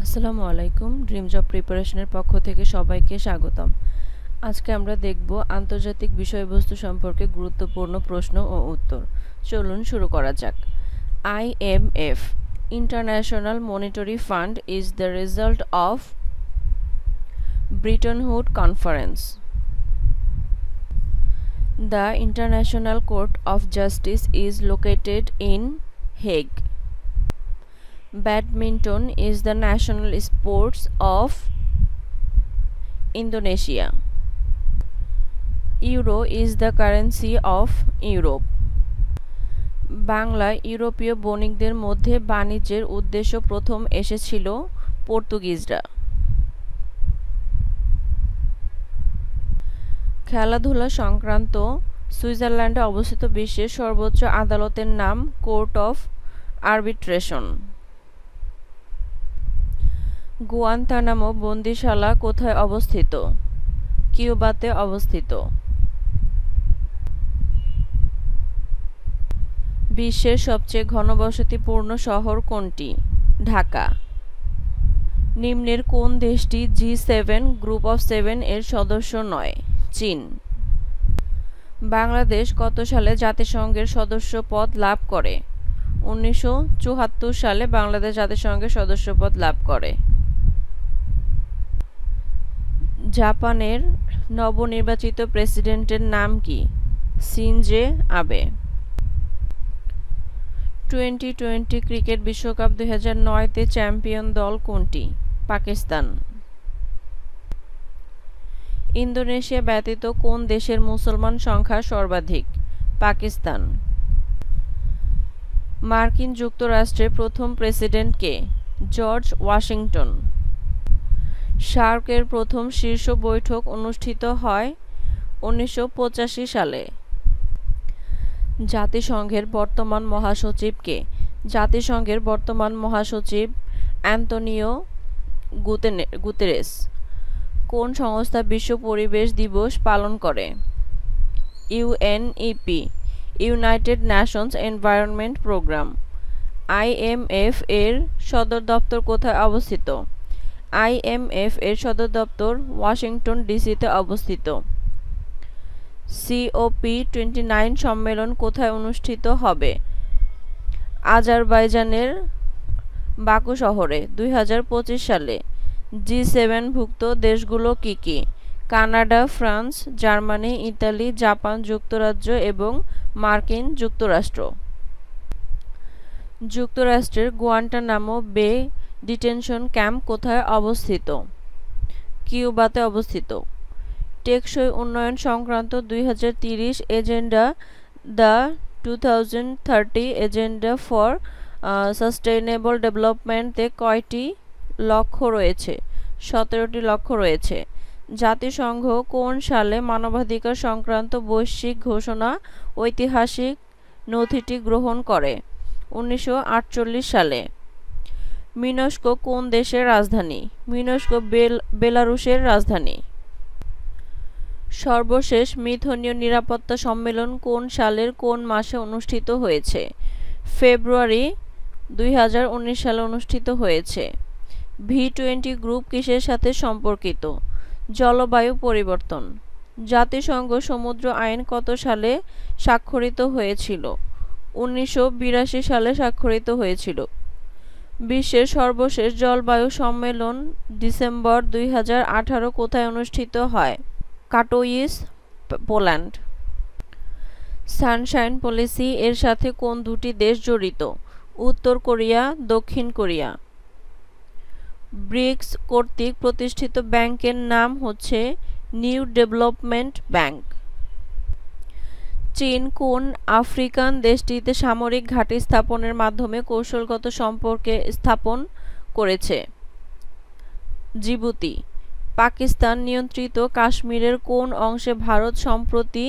আসসালামু আলাইকুম। Dream job প্রিপারেশনের পক্ষ থেকে সবাইকে স্বাগতম। আজকে আমরা দেখব আন্তর্জাতিক বিষয়বস্তু সম্পর্কে গুরুত্বপূর্ণ প্রশ্ন ও উত্তর। চলুন শুরু করা যাক। IMF International Monetary Fund is the result of Bretton Woods Conference. The International Court of Justice is located in Hague. Badminton is the national sport of Indonesia. Euro is the currency of Europe. বাংলায় ইউরোপীয় বণিকদের মধ্যে বাণিজ্যের উদ্দেশ্য প্রথম এসেছিল পর্তুগিজরা। খেলাধুলা সংক্রান্ত সুইজারল্যান্ডে অবস্থিত বিশ্বের সর্বোচ্চ আদালতের নাম কোর্ট অফ আরবিট্রেশন। গুয়ান্তানামো বন্দিশালা কোথায় অবস্থিত? কিউবাতে অবস্থিত। বিশ্বের সবচেয়ে ঘনবসতিপূর্ণ শহর কোনটি? ঢাকা। নিম্নের কোন দেশটি G7 গ্রুপ অফ 7 এর সদস্য নয়? চীন। বাংলাদেশ কত সালে জাতিসংঘের সদস্যপদ লাভ করে? 1974 সালে বাংলাদেশ জাতিসংঘের সদস্যপদ লাভ করে। জাপানের নবনির্বাচিত প্রেসিডেন্টের নাম কি? শিনজো আবে। টি-20 ক্রিকেট বিশ্বকাপ 2009-তে চ্যাম্পিয়ন দল কোনটি? পাকিস্তান। ইন্দোনেশিয়া ব্যতীত কোন দেশের মুসলমান সংখ্যা সর্বাধিক? পাকিস্তান। মার্কিন যুক্তরাষ্ট্রের প্রথম প্রেসিডেন্ট কে? George Washington. সার্কের প্রথম শীর্ষ বৈঠক অনুষ্ঠিত হয় 1985 সালে। জাতিসংঘের বর্তমান মহাসচিব কে? জাতিসংঘের বর্তমান মহাসচিব অ্যান্তোনিও গুতেরেস। কোন সংস্থা বিশ্ব পরিবেশ দিবস পালন করে? UNEP, United Nations Environment Programme. IMF এর সদর দপ্তর কোথায় অবস্থিত? IMF এর সদর দপ্তর ওয়াশিংটন ডিসিতে অবস্থিত। COP29 সম্মেলন কোথায় অনুষ্ঠিত হবে? আজারবাইজানের বাকু শহরে 2025 সালে। G7 ভুক্ত দেশগুলো কি কি? Canada, France, Germany, Italy, Japan, যুক্তরাজ্য এবং মার্কিন যুক্তরাষ্ট্র। যুক্তরাষ্ট্রের গুয়ান্টানামো বে ডিটেনশন ক্যাম্প কোথায় অবস্থিত? কিউবাতে অবস্থিত। টেকসই উন্নয়ন সংক্রান্ত 2030 agenda the 2030 agenda for sustainable ডেভেলপমেন্টে কয়টি লক্ষ্য রয়েছে? 17টি লক্ষ্য রয়েছে। জাতিসংঘ কোন সালে মানবাধিকার সংক্রান্ত বৈশ্বিক ঘোষণা ঐতিহাসিক নথিটি গ্রহণ করে? 1948 সালে। মিনস্ক কোন দেশের রাজধানী? মিনস্ক বেলারুশের রাজধানী। সর্বশেষ মিথনীয় নিরাপত্তা সম্মেলন কোন সালের কোন মাসে অনুষ্ঠিত হয়েছে? ফেব্রুয়ারি 2019 সালে অনুষ্ঠিত হয়েছে। V20 গ্রুপ কিসের সাথে সম্পর্কিত? জলবায়ু পরিবর্তন। জাতিসংঘ সমুদ্র আইন কত সালে স্বাক্ষরিত হয়েছিল? 1982 সালে স্বাক্ষরিত হয়েছিল। বিশ্বের সর্বশেষ জলবায়ু সম্মেলন ডিসেম্বর 2018 কোথায় অনুষ্ঠিত হয়? কাটোইস, পোল্যান্ড। সানশাইন পলিসি এর সাথে কোন দুটি দেশ জড়িত? উত্তর কোরিয়া, দক্ষিণ কোরিয়া। ব্রিক্স কর্তৃক প্রতিষ্ঠিত ব্যাংকের নাম হচ্ছে নিউ ডেভেলপমেন্ট ব্যাংক। চীন কোন আফ্রিকান দেশটিতে সামরিক ঘাঁটি স্থাপনের মাধ্যমে কৌশলগত সম্পর্ক স্থাপন করেছে? জিবুতি। পাকিস্তান নিয়ন্ত্রিত কাশ্মীরের কোন অংশে ভারত সম্প্রতি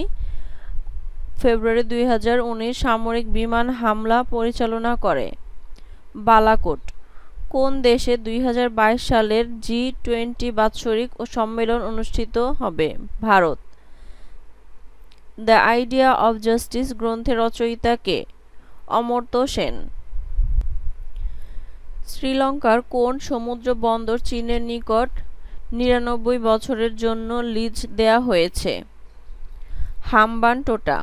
ফেব্রুয়ারি 2019 সামরিক বিমান হামলা পরিচালনা করে? বালাকোট। কোন দেশে 2022 সালের G20 বাৎসরিক সম্মেলন অনুষ্ঠিত হবে? Bharat. The idea of justice গ্রন্থের রচয়িতা কে? অমর্ত্য সেন। শ্রীলঙ্কার কোন সমুদ্র বন্দর চীনের নিকট ৯৯ বছরের জন্য লিজ দেয়া হয়েছে? হাম্বানটোটা।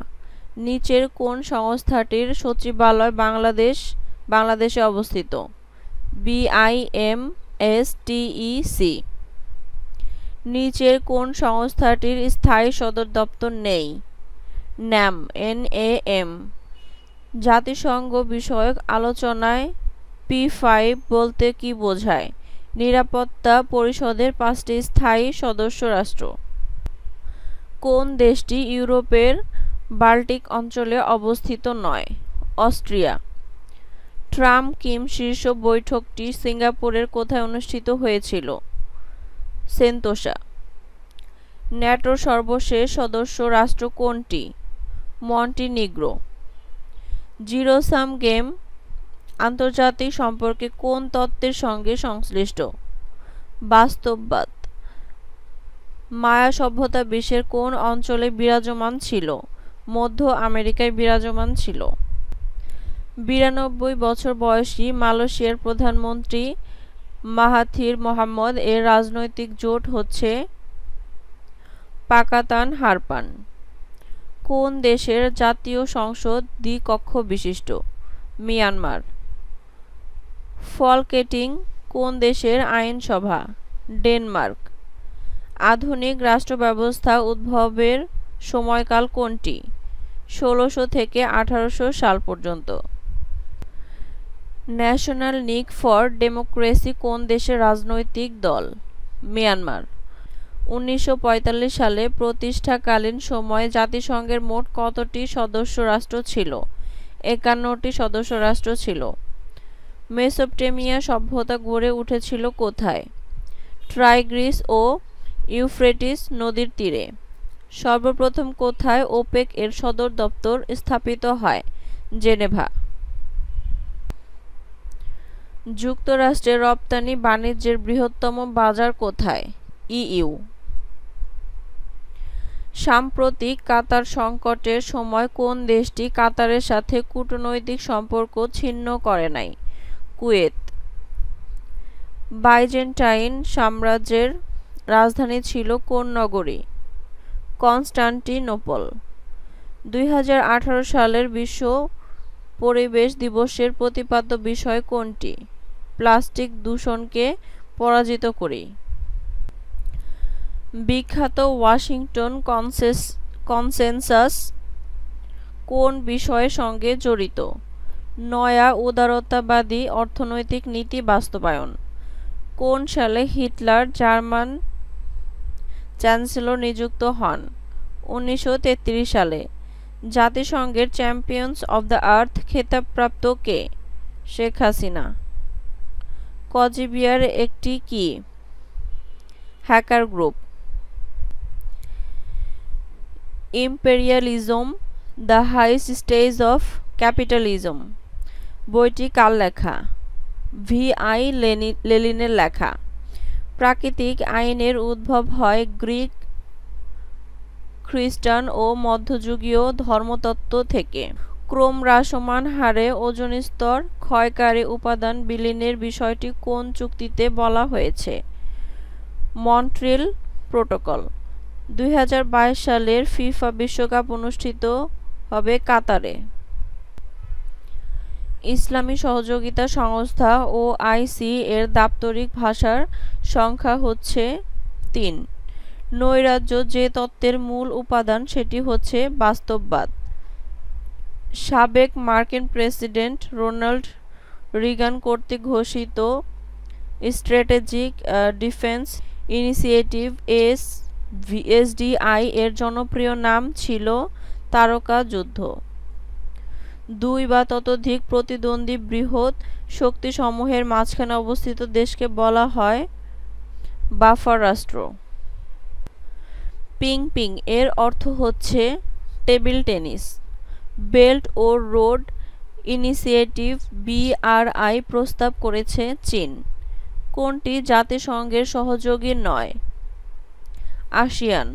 নিচের কোন সংস্থাটির সচিবালয় বাংলাদেশে অবস্থিত? BIMSTEC। নিচের কোন সংস্থাটির স্থায়ী সদর দপ্তর নেই? NAM। জাতিসংঘ বিষয়ক আলোচনায় P5 বলতে কী বোঝায়? নিরাপত্তা পরিষদের 5টি স্থায়ী সদস্য রাষ্ট্র। কোন দেশটি ইউরোপের বাল্টিক অঞ্চলে অবস্থিত নয়? অস্ট্রিয়া। ট্রাম্প কিম শীর্ষ বৈঠকটি সিঙ্গাপুরের কোথায় অনুষ্ঠিত হয়েছিল? সেন্তোসা। ন্যাটোর সর্বশেষ সদস্য রাষ্ট্র কোনটি? মন্টিনিগ্রো। জিরো সাম গেম আন্তর্জাতিক সম্পর্কে কোন তত্ত্বের সঙ্গে সংশ্লিষ্ট? বাস্তববাদ। মায়া সভ্যতা বিশ্বের কোন অঞ্চলে বিরাজমান ছিল? মধ্য আমেরিকায় বিরাজমান ছিল। ৯২ বছর বয়সী মালয়েশিয়ার প্রধানমন্ত্রী মাহাথির মোহাম্মদ এর রাজনৈতিক জোট হচ্ছে পাকাতান হারপান। কোন দেশের জাতীয় সংসদ দ্বিকক্ষ বিশিষ্ট? মিয়ানমার। ফলকেটিং কোন দেশের আইনসভা? ডেনমার্ক। আধুনিক রাষ্ট্র ব্যবস্থা উদ্ভবের সময়কাল কোনটি? ১৬০০ থেকে ১৮০০ সাল পর্যন্ত। ন্যাশনাল লীগ ফর ডেমোক্রেসি কোন দেশের রাজনৈতিক দল? মিয়ানমার। ১৯৪৫ সালে প্রতিষ্ঠাকালীন সময়ে জাতিসংঘের মোট কতটি সদস্য রাষ্ট্র ছিল? ৫১টি সদস্য রাষ্ট্র ছিল। মেসোপটেমিয়া সভ্যতা গড়ে উঠেছিল কোথায়? টাইগ্রিস ও ইউফ্রেটিস নদীর তীরে। সর্বপ্রথম কোথায় ওপেক এর সদর দপ্তর স্থাপিত হয়? জেনেভা। যুক্তরাষ্ট্রের রপ্তানি বাণিজ্যের বৃহত্তম বাজার কোথায়? EU। সাম্প্রতিক কাতার সংকটের সময় কোন দেশটি কাতারের সাথে কূটনৈতিক সম্পর্ক ছিন্ন করে নাই? কুয়েত। বাইজেন্টাইন সাম্রাজ্যের রাজধানী ছিল কোন নগরী? কনস্টান্টিনোপল। ২০১৮ সালের বিশ্ব পরিবেশ দিবসের প্রতিপাদ্য বিষয় কোনটি? প্লাস্টিক দূষণকে পরাজিত করি। বিখ্যাত ওয়াশিংটন কনসেনসাস কোন বিষয়ের সঙ্গে জড়িত? নয়া উদারতাবাদী অর্থনৈতিক নীতি বাস্তবায়ন। কোন সালে হিটলার জার্মান চ্যান্সেলর নিযুক্ত হন? ১৯৩৩ সালে। জাতিসংঘের চ্যাম্পিয়ন্স অব দ্য আর্থ খেতাবপ্রাপ্ত কে? শেখ হাসিনা। কজিবিয়ার একটি কি? Hacker group. Imperialism the highest stage of capitalism বইটি কার লেখা? VI লেনিনের লেখা। প্রাকৃতিক আইনের উদ্ভব হয় গ্রিক, খ্রিস্টান ও মধ্যযুগীয় ধর্মতত্ত্ব থেকে। ক্রমহ্রাসমান হারে ওজোন স্তর ক্ষয়কারী উপাদান বিলীনের বিষয়টি কোন চুক্তিতে বলা হয়েছে? Montreal protocol. ২০২২ সালের ফিফা বিশ্বকাপ অনুষ্ঠিত হবে কাতারে। ইসলামী সহযোগিতা সংস্থা OIC এর দাপ্তরিক ভাষার সংখ্যা হচ্ছে ৩। নৈরাজ্য যে তত্ত্বের মূল উপাদান সেটি হচ্ছে বাস্তববাদ। সাবেক মার্কিন প্রেসিডেন্ট রোনাল্ড রিগান কর্তৃক ঘোষিত স্ট্র্যাটেজিক ডিফেন্স ইনিশিয়েটিভ SDI এর জনপ্রিয় নাম ছিল তারকা যুদ্ধ। ২ বা ততোধিক প্রতিদ্বন্দ্বী বৃহৎ শক্তিসমূহের মাঝখানে অবস্থিত দেশকে বলা হয় বাফার রাষ্ট্র। পিং এর অর্থ হচ্ছে টেবিল টেনিস। বেল্ট ও রোড ইনিশিয়েটিভ BRI প্রস্তাব করেছে চীন। কোনটি জাতিসংঘের সহযোগী নয়? আসিয়ান।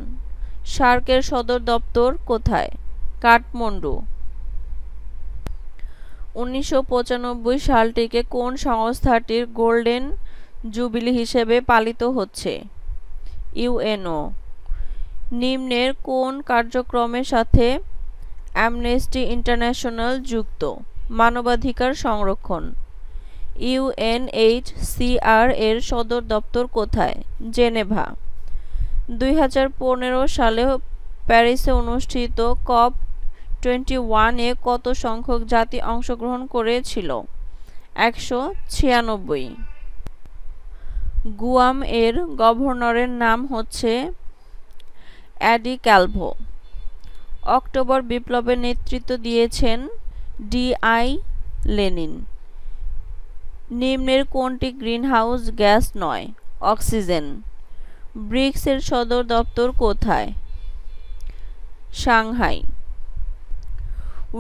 সার্কের সদর দপ্তর কোথায়? কাঠমান্ডু। 1995 সালটিকে কোন সংস্থাটির গোল্ডেন জুবিলি হিসেবে পালিত হচ্ছে? ইউএনও। নিম্নের কোন কার্যক্রমের সাথে অ্যামনেস্টি ইন্টারন্যাশনাল যুক্ত? মানবাধিকার সংরক্ষণ। ইউএনএইচসিআর এর সদর দপ্তর কোথায়? জেনেভা। 2015 সালে প্যারিসে অনুষ্ঠিত COP21 কত সংখ্যক জাতি অংশগ্রহণ করেছিল? 196। গুয়াম এর গভর্নরের নাম হচ্ছে অ্যাডি ক্যালভো। অক্টোবর বিপ্লবে নেতৃত্ব দিয়েছেন ডি.আই. লেনিন। নিম্নের কোনটি গ্রিনহাউস গ্যাস নয়? অক্সিজেন। ব্রিক্স এর সদর দপ্তর কোথায়? সাংহাই।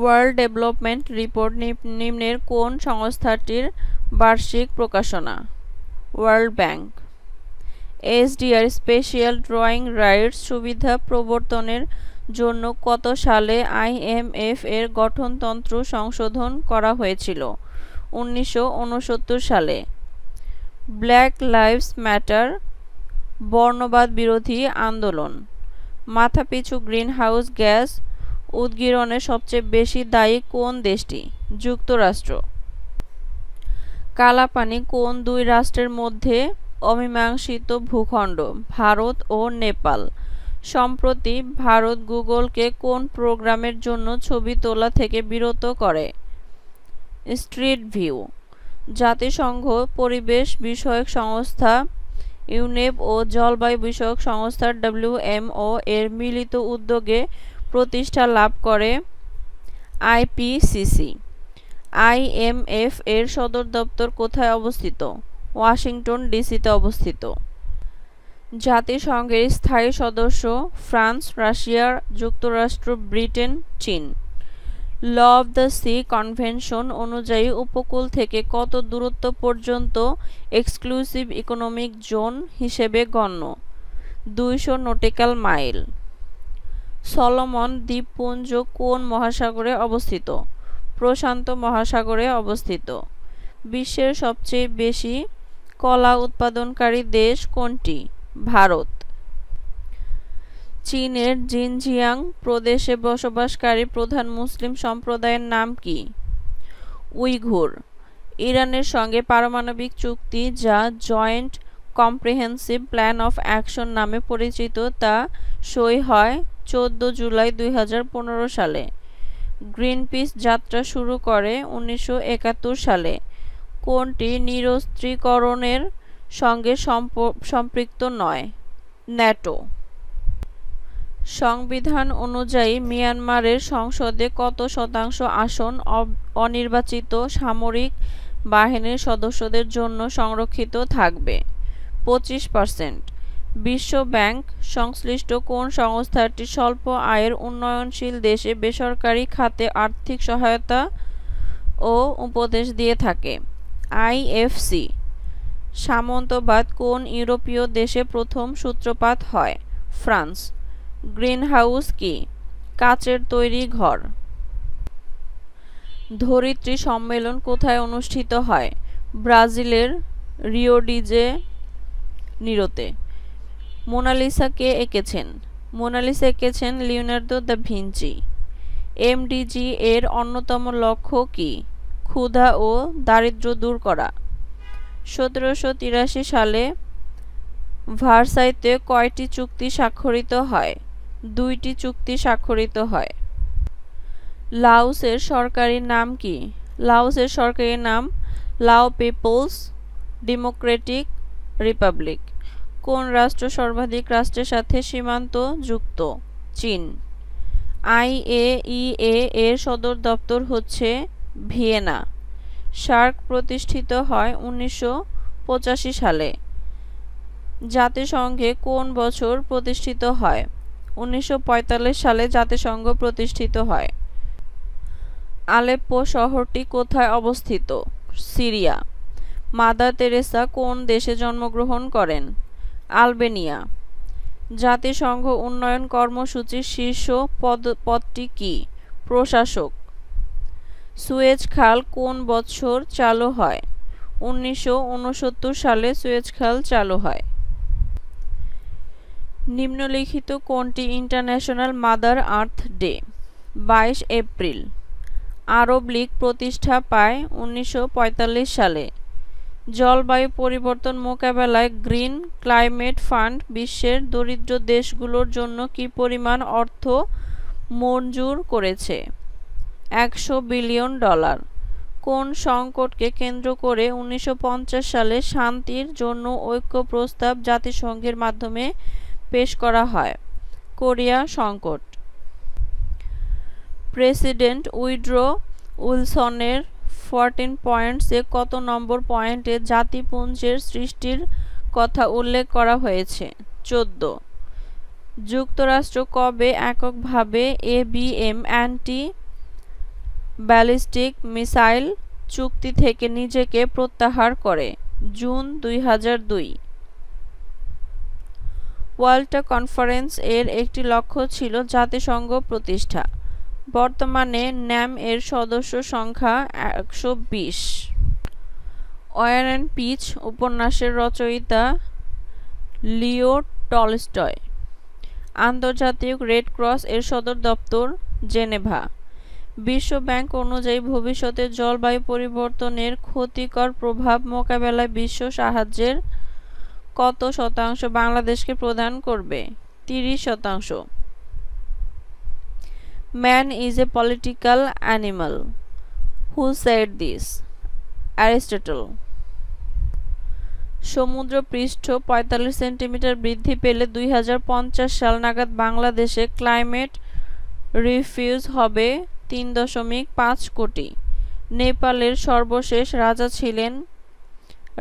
ওয়ার্ল্ড ডেভেলপমেন্ট রিপোর্ট নিম্নের কোন সংস্থাটির বার্ষিক প্রকাশনা? World bank. SDR special drawing rights সুবিধা প্রবর্তনের জন্য কত সালে আইএমএফ এর গঠনতন্ত্র সংশোধন করা হয়েছিল? 1969 সালে। ব্ল্যাক লাইভস ম্যাটার বর্ণবাদ বিরোধী আন্দোলন। মাথাপিছু গ্রিনহাউস গ্যাস উদ্গীরণে সবচেয়ে বেশি দায়ী কোন দেশটি? যুক্তরাষ্ট্র। কালাপানি কোন দুই রাষ্ট্রের মধ্যে অমীমাংসিত ভূখণ্ড? ভারত ও নেপাল। সম্প্রতি ভারত গুগলকে কোন প্রোগ্রামের জন্য ছবি তোলা থেকে বিরত করে? Street view. জাতিসংঘ পরিবেশ বিষয়ক সংস্থা ইউনেপ ও জলবায়ু বিষয়ক সংস্থা ডব্লিউএমও এর মিলিত উদ্যোগে প্রতিষ্ঠা লাভ করে আইপিসিসি। আইএমএফ এর সদর দপ্তর কোথায় অবস্থিত? ওয়াশিংটন ডিসিতে অবস্থিত। জাতিসংঘের স্থায়ী সদস্য ফ্রান্স, রাশিয়া, যুক্তরাষ্ট্র, ব্রিটেন, চীন। Law of the sea convention অনুযায়ী উপকূল থেকে কত দূরত্ব পর্যন্ত এক্সক্লুসিভ ইকোনমিক জোন হিসেবে গণ্য? 200 নটিক্যাল মাইল। সলোমন দ্বীপপুঞ্জ কোন মহাসাগরে অবস্থিত? প্রশান্ত মহাসাগরে অবস্থিত। বিশ্বের সবচেয়ে বেশি কলা উৎপাদনকারী দেশ কোনটি? ভারত। চীনের জিনজিয়াং প্রদেশে বসবাসকারী প্রধান মুসলিম সম্প্রদায়ের নাম কি? উইঘুর। ইরানের সঙ্গে পারমাণবিক চুক্তি যা joint comprehensive plan of action নামে পরিচিত তা সই হয় 14 জুলাই 2015 সালে। গ্রিনপিস যাত্রা শুরু করে 1971 সালে। কোনটি নিরস্ত্রীকরণের সঙ্গে সম্পৃক্ত নয়? ন্যাটো। সংবিধান অনুযায়ী মিয়ানমারের সংসদে কত শতাংশ আসন অনির্বাচিত সামরিক বাহিনীর সদস্যদের জন্য সংরক্ষিত থাকবে? 25%। বিশ্ব ব্যাংক সংশ্লিষ্ট কোন সংস্থাটি স্বল্প আয়ের উন্নয়নশীল দেশে বেসরকারি খাতে আর্থিক সহায়তা ও উপদেশ দিয়ে থাকে? আইএফসি। সামন্তবাদ কোন ইউরোপীয় দেশে প্রথম সূত্রপাত হয়? ফ্রান্স। গ্রিনহাউস কি? কাচের তৈরি ঘর। ধরিত্রী সম্মেলন কোথায় অনুষ্ঠিত হয়? ব্রাজিলের রিও ডি জেনিরোতে। মোনালিসা কে এঁকেছেন? মোনালিসা এঁকেছেন লিওনার্দো দা ভিঞ্চি। এমডিজি এর অন্যতম লক্ষ্য কি? ক্ষুধা ও দারিদ্র্য দূর করা। 1783 সালে ভার্সাইতে কয়টি চুক্তি স্বাক্ষরিত হয়? 2টি চুক্তি স্বাক্ষরিত হয়। লাওসের সরকারি নাম কি? লাওসের সরকারি নাম লাও পিপলস ডেমোক্রেটিক রিপাবলিক। কোন রাষ্ট্র সর্বাধিক রাষ্ট্রের সাথে সীমান্ত যুক্ত? চীন। আইএইএ এর সদর দপ্তর হচ্ছে ভিয়েনা। সার্ক প্রতিষ্ঠিত হয় 1985 সালে। জাতিসংঘে কোন বছর প্রতিষ্ঠিত হয়? 1945 সালে জাতিসংঘ প্রতিষ্ঠিত হয়। আলেপ্পো শহরটি কোথায় অবস্থিত? সিরিয়া। মাদার তেরেসা কোন দেশে জন্মগ্রহণ করেন? আলবেনিয়া। জাতিসংঘ উন্নয়ন কর্মসূচির শীর্ষ পদটি কি? প্রশাসক। সুয়েজ খাল কোন বছর চালু হয়? 1969 সালে সুয়েজ খাল চালু হয়। নিম্নলিখিত কোনটি international mother earth day? 22 April. আরব লীগ প্রতিষ্ঠা পায় 1945 সালে। জলবায়ু পরিবর্তন মোকাবেলায় গ্রিন ক্লাইমেট ফান্ড বিশ্বের দরিদ্র দেশগুলোর জন্য কী পরিমাণ অর্থ মঞ্জুর করেছে? 100 বিলিয়ন ডলার। কোন সংকটকে কেন্দ্র করে 1950 সালে শান্তির জন্য ঐক্য প্রস্তাব জাতিসংঘের মাধ্যমে পেশ করা হয়? কোরিয়া সংকট। প্রেসিডেন্ট উইড্রো উইলসনের 14 পয়েন্টসে কত নম্বর পয়েন্টে জাতিপুঞ্জের সৃষ্টির কথা উল্লেখ করা হয়েছে? 14। যুক্তরাষ্ট্র কবে এককভাবে ABM অ্যান্টি ব্যালিস্টিক মিসাইল চুক্তি থেকে নিজেকে প্রত্যাহার করে? জুন 2002। ওয়াল্টা কনফারেন্স এর একটি লক্ষ্য ছিল জাতিসংঘ প্রতিষ্ঠা। বর্তমানে ন্যাম এর সদস্য সংখ্যা 120। ওয়ার অ্যান্ড পিচ উপন্যাসের রচয়িতা লিও টলস্টয়। আন্তর্জাতিক রেড ক্রস এর সদর দপ্তর জেনেভা। বিশ্ব ব্যাংক অনুযায়ী ভবিষ্যতে জলবায়ু পরিবর্তনের ক্ষতিকর প্রভাব মোকাবেলায় বিশ্ব সাহায্যের কত শতাংশ বাংলাদেশকে প্রদান করবে? 30%। Man is a political animal. Who said this? Aristotle. সমুদ্র পৃষ্ঠ 45 সেন্টিমিটার বৃদ্ধি পেলে 2050 সাল নাগাদ বাংলাদেশে ক্লাইমেট রিফিউজ হবে 3.5 কোটি। নেপালের সর্বশেষ রাজা ছিলেন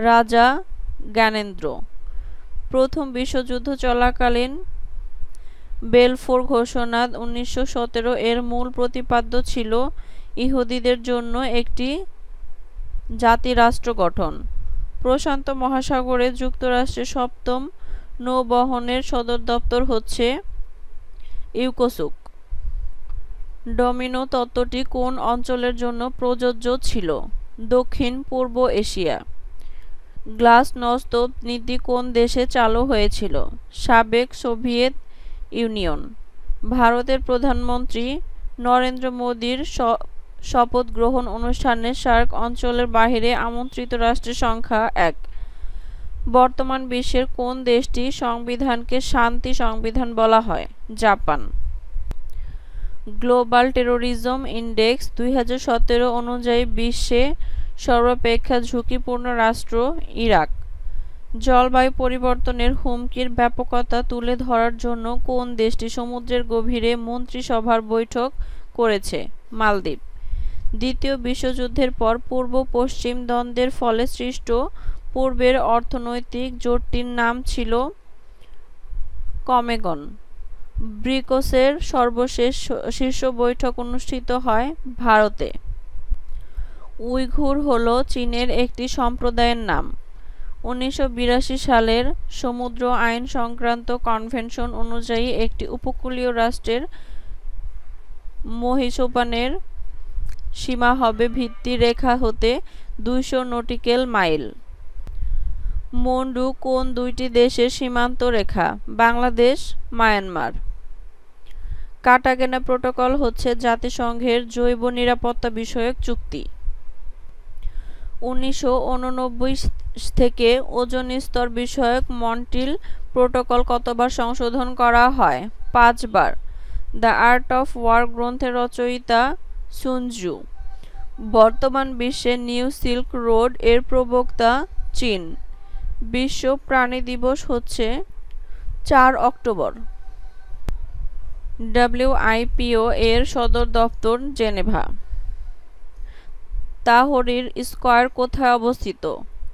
রাজা জ্ঞানেন্দ্র। প্রথম বিশ্বযুদ্ধ চলাকালীন বেলফোর ঘোষণা 1917 এর মূল প্রতিপাদ্য ছিল ইহুদিদের জন্য একটি জাতিরাষ্ট্র গঠন। প্রশান্ত মহাসাগরে যুক্তরাষ্ট্রের 7ম নৌবহরের সদর দপ্তর হচ্ছে ইউকোসুক। ডোমিনো তত্ত্বটি কোন অঞ্চলের জন্য প্রযোজ্য ছিল? দক্ষিণ পূর্ব এশিয়া। গ্লাসনস্ত নীতি কোন দেশে চালু হয়েছিল? সাবেক সোভিয়েত ইউনিয়ন। ভারতের প্রধানমন্ত্রী নরেন্দ্র মোদীর শপথ গ্রহণ অনুষ্ঠানে সার্ক অঞ্চলের বাইরে আমন্ত্রিত রাষ্ট্রের সংখ্যা 1। বর্তমান বিশ্বের কোন দেশটির সংবিধানকে শান্তি সংবিধান বলা হয়? জাপান। গ্লোবাল টেরোরিজম ইন্ডেক্স 2017 অনুযায়ী বিশ্বে সর্বাপেক্ষা ঝুঁকিপূর্ণ রাষ্ট্র ইরাক। জলবায়ু পরিবর্তনের হুমকির ব্যাপকতা তুলে ধরার জন্য কোন দেশটি সমুদ্রের গভীরে মন্ত্রিসভার বৈঠক করেছে? মালদ্বীপ। দ্বিতীয় বিশ্বযুদ্ধের পর পূর্ব পশ্চিম দ্বন্দ্বের ফলে সৃষ্ট পূর্বের অর্থনৈতিক জোটটির নাম ছিল কমেগন। ব্রিকসের সর্বশেষ শীর্ষ বৈঠক অনুষ্ঠিত হয় ভারতে। উইঘুর হল চীনের একটি সম্প্রদায়ের নাম। 1982 সালের সমুদ্র আইন সংক্রান্ত কনভেনশন অনুযায়ী একটি উপকূলীয় রাষ্ট্রের মহীসোপানের সীমা হবে ভিত্তি রেখা হতে 200 নটিক্যাল মাইল। মন্ডু কোন দুইটি দেশের সীমান্ত রেখা? বাংলাদেশ, মায়ানমার। কার্টাগেনা প্রোটোকল হচ্ছে জাতিসংঘের জৈব নিরাপত্তা বিষয়ক চুক্তি। 1989 থেকে ওজোন স্তর বিষয়ক মন্ট্রিল প্রোটোকল কতবার সংশোধন করা হয়? 5 বার। দ্য আর্ট অফ ওয়ার গ্রন্থের রচয়িতা সুন ত্জু। বর্তমান বিশ্বে নিউ সিল্ক রোড এর প্রবক্তা চীন। বিশ্ব প্রাণী দিবস হচ্ছে 4 অক্টোবর। WIPO এর সদর দপ্তর জেনেভা। তাহরির স্কয়ার কোথায় অবস্থিত?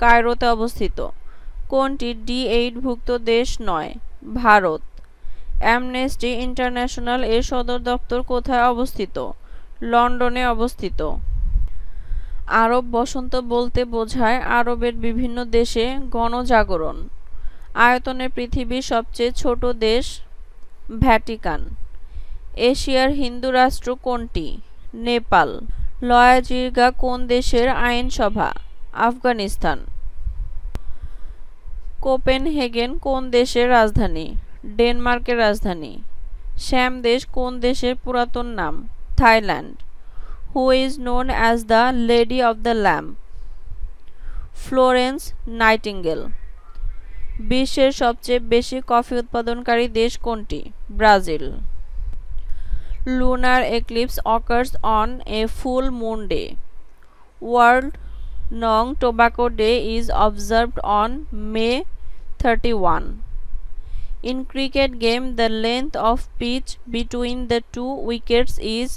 কায়রোতে অবস্থিত। কোনটি D8 ভুক্ত দেশ নয়? ভারত। অ্যামনেস্টি ইন্টারন্যাশনাল এর সদর দপ্তর কোথায় অবস্থিত? লন্ডনে অবস্থিত। আরব বসন্ত বলতে বোঝায় আরবের বিভিন্ন দেশে গণজাগরণ। আয়তনে পৃথিবীর সবচেয়ে ছোট দেশ ভ্যাটিকান। এশিয়ার হিন্দু রাষ্ট্র কোনটি? নেপাল। লয়া জিরগা কোন দেশের আইনসভা? আফগানিস্তান। কোপেনহেগেন কোন দেশের রাজধানী? ডেনমার্কের রাজধানী। শ্যাম দেশ কোন দেশের পুরাতন নাম? Thailand. Who is known as the lady of the lamp? Florence nightingale. বিশ্বের সবচেয়ে বেশি কফি উৎপাদনকারী দেশ কোনটি? Brazil. Lunar eclipse occurs on a full moon day. World Non-Tobacco Day is observed on May 31. In cricket game, the length of pitch between the two wickets is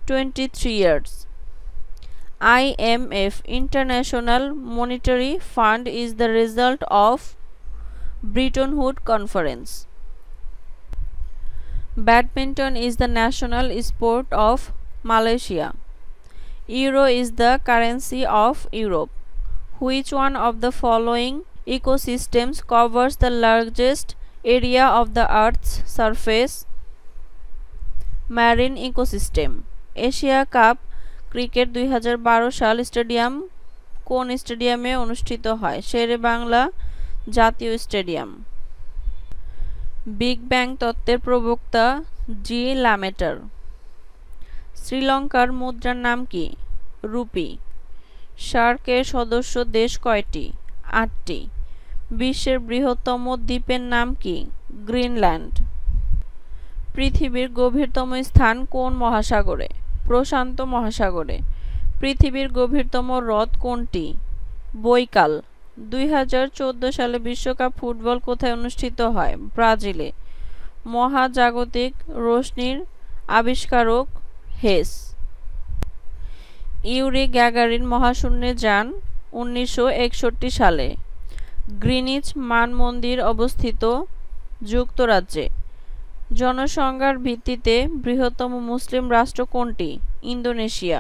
23 yards. IMF International Monetary Fund is the result of Bretton Woods Conference. Badminton is the national sport of Malaysia. Euro is the currency of Europe. Which one of the following ecosystems covers the largest area of the Earth's surface? Marine ecosystem. Asia Cup cricket 2012 সাল কোন স্টেডিয়ামে অনুষ্ঠিত হয়? শেরে বাংলা জাতীয় stadium. Big bang তত্ত্বের প্রবক্তা জি ল্যামেটার। শ্রীলঙ্কার মুদ্রার নাম কি? রুপি। সার্কের সদস্য দেশ কয়টি? 8টি। বিশ্বের বৃহত্তম দ্বীপের নাম কি? গ্রিনল্যান্ড। পৃথিবীর গভীরতম স্থান কোন মহাসাগরে? প্রশান্ত মহাসাগরে। পৃথিবীর গভীরতম হ্রদ কোনটি? বৈকাল। 2014 সালে বিশ্বকাপ ফুটবল কোথায় অনুষ্ঠিত হয়? ব্রাজিলে। মহাজাগতিক রশ্মির আবিষ্কারক হেস। ইউরি গ্যাগারিন মহাশূন্যে যান 1961 সালে। গ্রিনিচ মানমন্দির অবস্থিত যুক্তরাজ্যে। জনসংখ্যার ভিত্তিতে বৃহত্তম মুসলিম রাষ্ট্র কোনটি? ইন্দোনেশিয়া।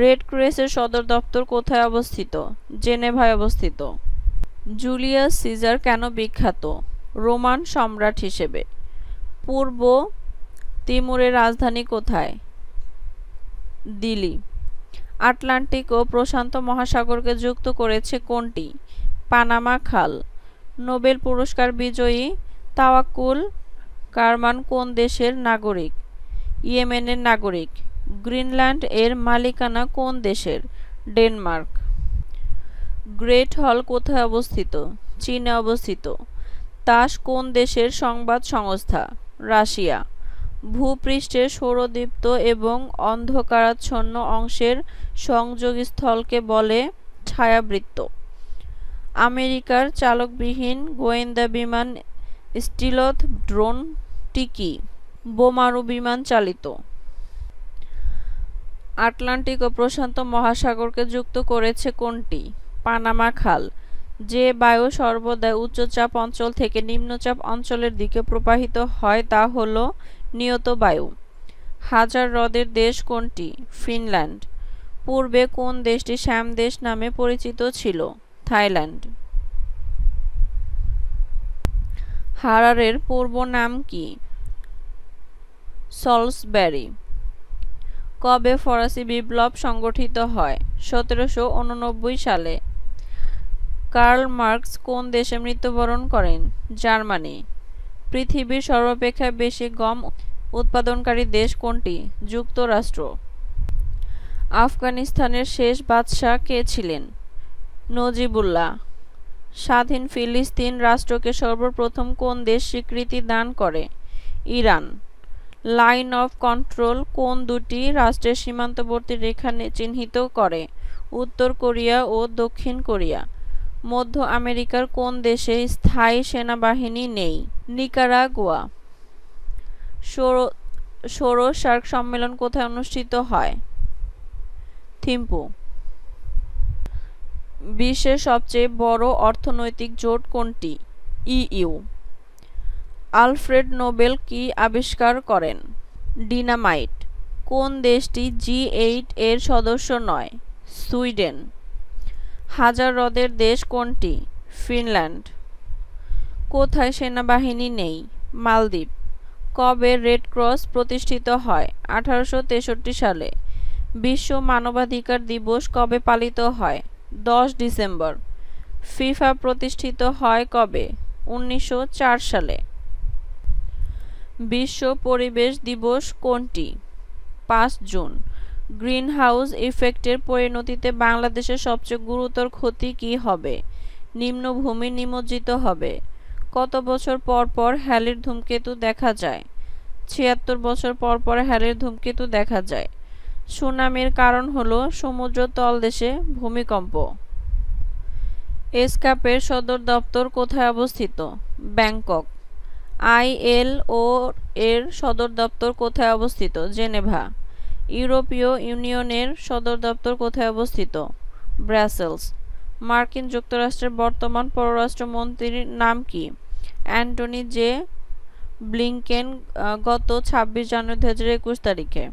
রেড ক্রসের সদর দপ্তর কোথায় অবস্থিত? জেনেভায় অবস্থিত। জুলিয়াস সিজার কেন বিখ্যাত? রোমান সম্রাট হিসেবে। পূর্ব তিমুরের রাজধানী কোথায়? দিল্লি। আটলান্টিক ও প্রশান্ত মহাসাগরকে যুক্ত করেছে কোনটি? পানামা খাল। নোবেল পুরস্কার বিজয়ী তাওয়াক্কুল কারমান কোন দেশের নাগরিক? ইয়েমেনের নাগরিক। গ্রিনল্যান্ড এর মালিকানা কোন দেশের? ডেনমার্ক। গ্রেট হল কোথায় অবস্থিত? চীনে অবস্থিত। তাস কোন দেশের সংবাদ সংস্থা? রাশিয়া। ভূপৃষ্ঠের সৌরদীপ্ত এবং অন্ধকারাচ্ছন্ন অংশের সংযোগস্থলকে বলে ছায়াবৃত্ত। আমেরিকার চালকবিহীন গোয়েন্দা বিমান স্টিলথ ড্রোনটি কি? বোমারু বিমান চালিত। আটলান্টিক ও প্রশান্ত মহাসাগরকে যুক্ত করেছে কোনটি? পানামা খাল। যে বায়ু সর্বদাই উচ্চচাপ অঞ্চল থেকে নিম্নচাপ অঞ্চলের দিকে প্রবাহিত হয় তা হল নিয়ত বায়ু। হাজার হ্রদের দেশ কোনটি? ফিনল্যান্ড। পূর্বে কোন দেশটি শ্যাম দেশ নামে পরিচিত ছিল? থাইল্যান্ড। হারারের পূর্ব নাম কি? সলসব্যারি। কবে ফরাসি বিপ্লব সংগঠিত হয়? 1789 সালে। কার্ল মার্কস কোন দেশে মৃত্যুবরণ করেন? জার্মানি। পৃথিবীর সর্বাপেক্ষা বেশি গম উৎপাদনকারী দেশ কোনটি? যুক্তরাষ্ট্র। আফগানিস্তানের শেষ বাদশাহ কে ছিলেন? নজিবুল্লাহ। স্বাধীন ফিলিস্তিন রাষ্ট্রকে সর্বপ্রথম কোন দেশ স্বীকৃতি দান করে? ইরান। লাইন অফ কন্ট্রোল কোন দুটি রাষ্ট্রের সীমান্তবর্তী রেখা চিহ্নিত করে? উত্তর কোরিয়া ও দক্ষিণ কোরিয়া। মধ্য আমেরিকার কোন দেশে স্থায়ী সেনাবাহিনী নেই? নিকারাগুয়া। ষোড়শ সার্ক সম্মেলন কোথায় অনুষ্ঠিত হয়? থিম্পু। বিশ্বের সবচেয়ে বড় অর্থনৈতিক জোট কোনটি? ইইউ। আলফ্রেড নোবেল কি আবিষ্কার করেন? ডিনামাইট। কোন দেশটি G8 এর সদস্য নয়? সুইডেন। হাজার হ্রদের দেশ কোনটি? ফিনল্যান্ড। কোথায় সেনাবাহিনী নেই? মালদ্বীপ। কবে রেড ক্রস প্রতিষ্ঠিত হয়? 1863 সালে। বিশ্ব মানবাধিকার দিবস কবে পালিত হয়? 10 ডিসেম্বর। ফিফা প্রতিষ্ঠিত হয় কবে? 1904 সালে। বিশ্ব পরিবেশ দিবস কোনটি? 5 জুন। গ্রিনহাউস ইফেক্টের পরিণতিতে বাংলাদেশের সবচেয়ে গুরুতর ক্ষতি কী হবে? নিম্নভূমি নিমজ্জিত হবে। কত বছর পর পর হ্যালির ধূমকেতু দেখা যায়? 76 বছর পর পর হ্যালির ধূমকেতু দেখা যায়। সুনামির কারণ হলো সমুদ্র তলদেশে ভূমিকম্প। এসকাপের সদর দপ্তর কোথায় অবস্থিত? ব্যাংকক। আইএলও এর সদর দপ্তর কোথায় অবস্থিত? জেনেভা। ইউরোপীয় ইউনিয়নের সদর দপ্তর কোথায় অবস্থিত? ব্রাসেলস। মার্কিন যুক্তরাষ্ট্রের বর্তমান পররাষ্ট্রমন্ত্রীর নাম কি? অ্যান্টনি জে ব্লিংকেন গত 26 জানুয়ারি 2021 তারিখে।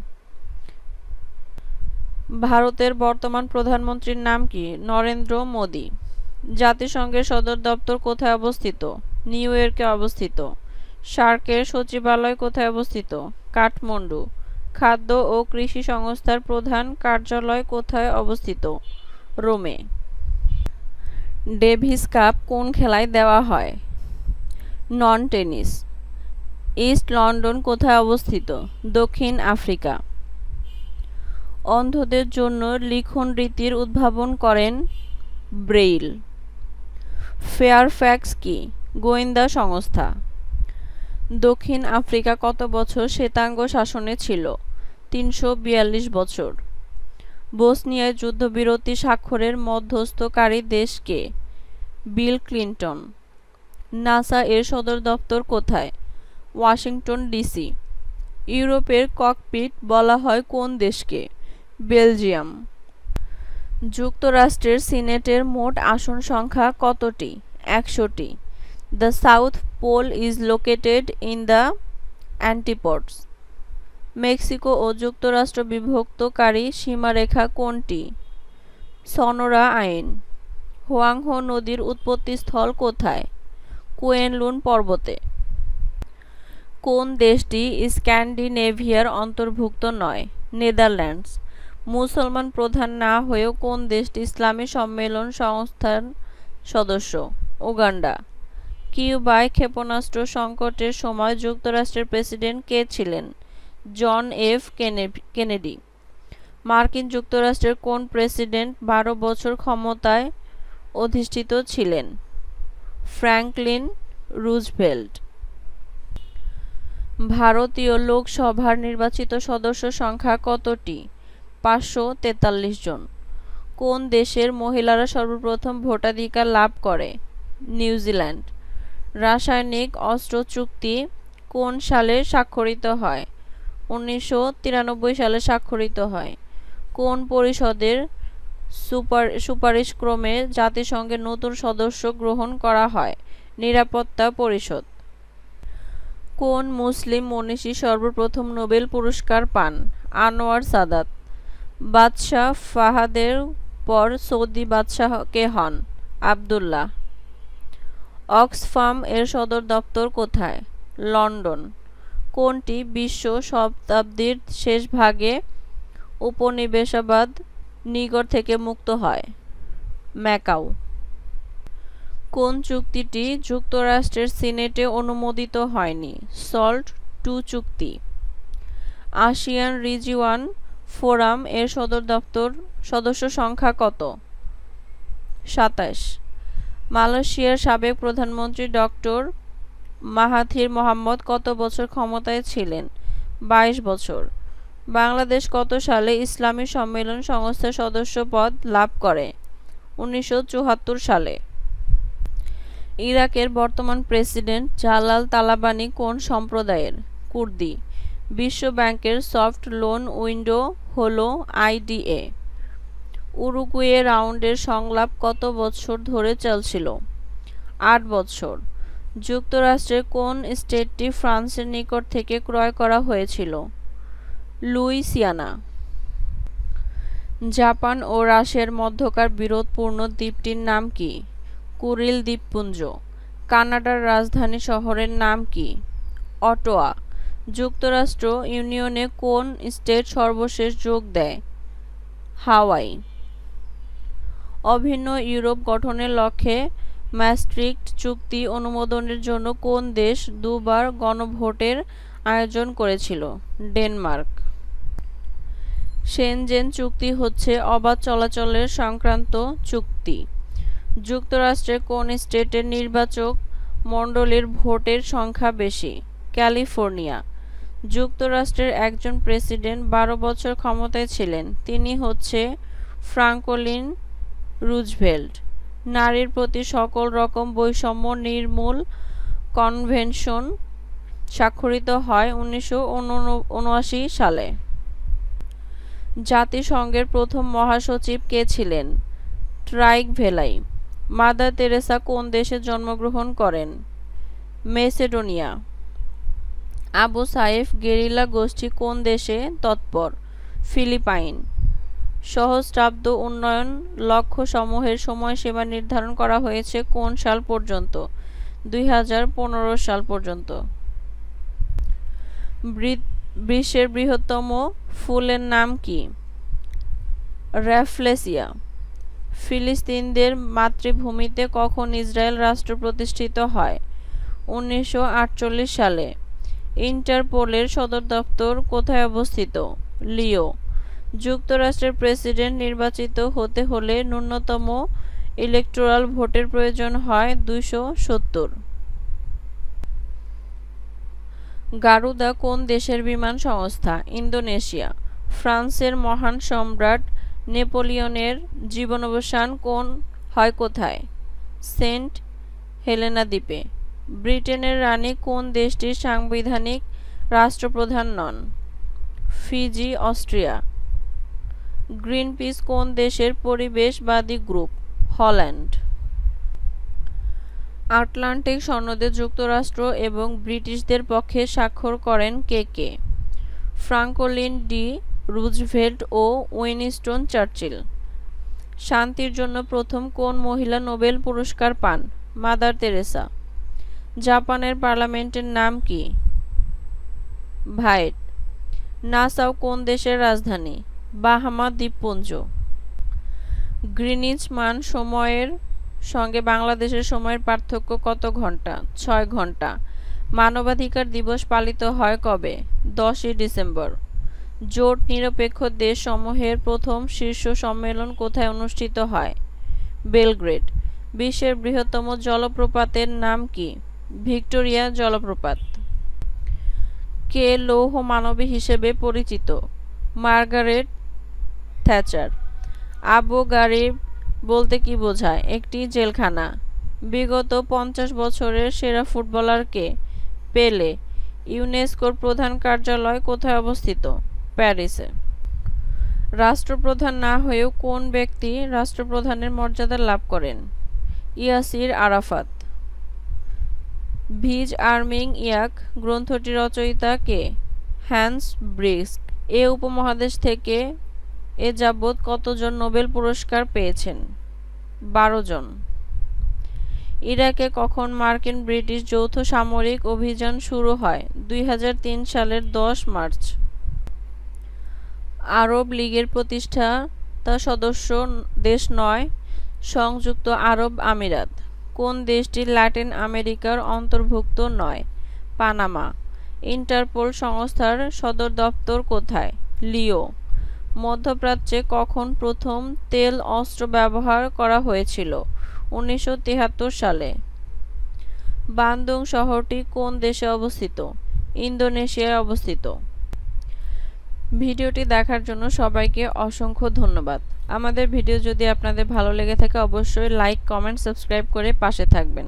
ভারতের বর্তমান প্রধানমন্ত্রীর নাম কি? নরেন্দ্র মোদি। জাতিসংঘের সদর দপ্তর কোথায় অবস্থিত? নিউ ইয়র্কে অবস্থিত। সার্কের সচিবালয় কোথায় অবস্থিত? কাঠমান্ডু। খাদ্য ও কৃষি সংস্থার প্রধান কার্যালয় কোথায় অবস্থিত? রোমে। ডেভিস কাপ কোন খেলায় দেওয়া হয়? নন টেনিস। ইস্ট লন্ডন কোথায় অবস্থিত? দক্ষিণ আফ্রিকা। অন্ধদের জন্য লিখন রীতির উদ্ভাবন করেন ব্রেইল। ফেয়ারফ্যাক্স কি? গোয়েন্দা সংস্থা। দক্ষিণ আফ্রিকা কত বছর শ্বেতাঙ্গ শাসনে ছিল? 342 বছর। বসনিয়ায় যুদ্ধবিরতি স্বাক্ষরের মধ্যস্থকারী দেশ কে? Bill Clinton. নাসা এর সদর দপ্তর কোথায়? Washington DC. ইউরোপের ককপিট বলা হয় কোন দেশকে? বেলজিয়াম। যুক্তরাষ্ট্রের সিনেটের মোট আসন সংখ্যা কতটি? 100টি। The south pole is located in the antipodes. Mexico ও যুক্তরাষ্ট্র বিভক্তকারী সীমারেখা কোনটি? সনোরা আইন। হোয়াংহো নদীর উৎপত্তিস্থল কোথায়? কুয়েনলুন পর্বতে। কোন দেশটি স্ক্যান্ডিনেভিয়ার অন্তর্ভুক্ত নয়? নেদারল্যান্ডস। মুসলমান প্রধান না হয়েও কোন দেশটি ইসলামী সম্মেলন সংস্থার সদস্য? উগান্ডা। কিউবায় ক্ষেপণাস্ত্র সংকটের সময় যুক্তরাষ্ট্রের প্রেসিডেন্ট কে ছিলেন? John F Kennedy. মার্কিন যুক্তরাষ্ট্রের কোন প্রেসিডেন্ট 12 বছর ক্ষমতায় অধিষ্ঠিত ছিলেন? Franklin Roosevelt. ভারতীয় লোকসভার নির্বাচিত সদস্য সংখ্যা কতটি? 543 জন। কোন দেশের মহিলারা সর্বপ্রথম ভোটাধিকার লাভ করে? নিউজিল্যান্ড। রাসায়নিক অস্ত্র চুক্তি কোন সালে স্বাক্ষরিত হয়? 1993 সালে স্বাক্ষরিত হয়। কোন পরিষদের সুপারিশক্রমে জাতিসংঘের নতুন সদস্য গ্রহণ করা হয়? নিরাপত্তা পরিষদ। কোন মুসলিম মনীষী সর্বপ্রথম নোবেল পুরস্কার পান? আনোয়ার সাদাত। বাদশাহ ফাহাদের পর সৌদি বাদশাহ কে হন? আবদুল্লাহ। অক্সফাম এর সদর দপ্তর কোথায়? লন্ডন। কোনটি বিশ্ব শতাব্দীর শেষ ভাগে উপনিবেশবাদ নিগড় থেকে মুক্ত হয়? ম্যাকাও। কোন চুক্তিটি যুক্তরাষ্ট্রের সিনেটে অনুমোদিত হয়নি? সল্ট II চুক্তি। আসিয়ান রিজিওন ফোরাম এর সদর দপ্তর সদস্য সংখ্যা কত? 27। মালয়েশিয়ার সাবেক প্রধানমন্ত্রী ডক্টর মাহাথির মোহাম্মদ কত বছর ক্ষমতায় ছিলেন? 22 বছর। বাংলাদেশ কত সালে ইসলামী সম্মেলন সংস্থার সদস্য পদ লাভ করে? 1974 সালে। ইরাকের বর্তমান প্রেসিডেন্ট জালাল তালাবানি কোন সম্প্রদায়ের? কুর্দি। বিশ্ব ব্যাংকের সফট লোন উইন্ডো হলো IDA। উরুগুয়ে রাউন্ডের সংলাপ কত বছর ধরে চলছিল? 8 বছর। যুক্তরাষ্ট্রের কোন স্টেটটি ফ্রান্সের নিকট থেকে ক্রয় করা হয়েছিল? লুইসিয়ানা। জাপান ও রাশিয়ার মধ্যকার বিরোধপূর্ণ দ্বীপটির নাম কি? কুরিল দ্বীপপুঞ্জ। কানাডার রাজধানী শহরের নাম কি? অটোয়া। যুক্তরাষ্ট্র ইউনিয়নে কোন স্টেট সর্বশেষ যোগ দেয়? হাওয়াই। অভিন্ন ইউরোপ গঠনের লক্ষ্যে ম্যাস্ট্রিক্ট চুক্তি অনুমোদনের জন্য কোন দেশ দুবার গণভোটের আয়োজন করেছিল? ডেনমার্ক। শেনজেন চুক্তি হচ্ছে অবাধ চলাচলের সংক্রান্ত চুক্তি। যুক্তরাষ্ট্রের কোন স্টেটের নির্বাচক মণ্ডলীর ভোটের সংখ্যা বেশি? ক্যালিফোর্নিয়া। যুক্তরাষ্ট্রের একজন প্রেসিডেন্ট 12 বছর ক্ষমতায় ছিলেন, তিনি হচ্ছে ফ্রাঙ্কলিন রুজভেল্ট। নারীর প্রতি সকল রকম বৈষম্য নির্মূল কনভেনশন স্বাক্ষরিত হয় 1979 সালে। জাতিসংঘের প্রথম মহাসচিব কে ছিলেন? ট্রাইক ভেলাই। মাদার তেরেসা কোন দেশে জন্মগ্রহণ করেন? মেসেডোনিয়া। আবু সাইফ গেরিলা গোষ্ঠী কোন দেশে তৎপর? ফিলিপাইন। সহস্রাব্দ উন্নয়ন লক্ষ্য সমূহের সময়সীমা নির্ধারণ করা হয়েছে কোন সাল পর্যন্ত? 2015 সাল পর্যন্ত। বিশ্বের বৃহত্তম ফুলের নাম কি? র্যাফলেসিয়া। ফিলিস্তিনদের মাতৃভূমিতে কখন ইসরায়েল রাষ্ট্র প্রতিষ্ঠিত হয়? 1948 সালে। ইন্টারপোলের সদর দপ্তর কোথায় অবস্থিত? লিও। যুক্তরাষ্ট্রের প্রেসিডেন্ট নির্বাচিত হতে হলে ন্যূনতম ইলেকটোরাল ভোটের প্রয়োজন হয় 270। গারুদা কোন দেশের বিমান সংস্থা? ইন্দোনেশিয়া। ফ্রান্সের মহান সম্রাট নেপোলিয়নের জীবনাবসান হয় কোথায়? সেন্ট হেলেনা দ্বীপে। ব্রিটেনের রানী কোন দেশটির সাংবিধানিক রাষ্ট্রপ্রধান নন? Fiji, Austria. গ্রিনপিস কোন দেশের পরিবেশবাদী গ্রুপ? হল্যান্ড। আটলান্টিক সনদে যুক্তরাষ্ট্র এবং ব্রিটিশদের পক্ষে স্বাক্ষর করেন কে কে? ফ্রাঙ্কলিন ডি রুজভেল্ট ও উইনস্টন চার্চিল। শান্তির জন্য প্রথম কোন মহিলা নোবেল পুরস্কার পান? Mother Teresa. জাপানের পার্লামেন্টের নাম কি? ভাইট। নাসাউ কোন দেশের রাজধানী? বাহামা দ্বীপপুঞ্জ। গ্রিনিচ মান সময়ের সঙ্গে বাংলাদেশের সময়ের পার্থক্য কত ঘন্টা? 6 ঘন্টা। মানবাধিকার দিবস পালিত হয় কবে? 10 ডিসেম্বর। জোট নিরপেক্ষ দেশ সমূহের প্রথম শীর্ষ সম্মেলন কোথায় অনুষ্ঠিত হয়? বেলগ্রেড। বিশ্বের বৃহত্তম জলপ্রপাতের নাম কি? ভিক্টোরিয়া জলপ্রপাত। কে লৌহ মানবী হিসেবে পরিচিত? Margaret Thatcher. আবু গারিব বলতে কি বোঝায়? একটি জেলখানা। বিগত 50 বছরের সেরা ফুটবলার কে? পেলে। ইউনেস্কোর প্রধান কার্যালয় কোথায় অবস্থিত? প্যারিসে। রাষ্ট্রপ্রধান না হয়েও কোন ব্যক্তি রাষ্ট্রপ্রধানের মর্যাদা লাভ করেন? ইয়াসির আরাফাত। ভিজ আর্মিং ইয়াক গ্রন্থটির রচয়িতা কে? Hence brisk. এ উপমহাদেশ থেকে এ যাবৎ কতজন নোবেল পুরস্কার পেয়েছেন? 12 জন। ইরাকে কখন মার্কিন ব্রিটিশ যৌথ সামরিক অভিযান শুরু হয়? 2003 সালের 10 মার্চ। আরব লীগের প্রতিষ্ঠাতা সদস্য দেশ নয়, সংযুক্ত আরব আমিরাত। কোন দেশটি ল্যাটিন আমেরিকার অন্তর্ভুক্ত নয়? পানামা। ইন্টারপোল সংস্থার সদর দপ্তর কোথায়? লিও। মধ্যপ্রাচ্যে কখন প্রথম তেল অস্ত্র ব্যবহার করা হয়েছিল? 1973 সালে। বান্দুং শহরটি কোন দেশে অবস্থিত? ইন্দোনেশিয়ায় অবস্থিত। ভিডিওটি দেখার জন্য সবাইকে অসংখ্য ধন্যবাদ। আমাদের ভিডিও যদি আপনাদের ভালো লেগে থাকে অবশ্যই লাইক, কমেন্ট, সাবস্ক্রাইব করে পাশে থাকবেন।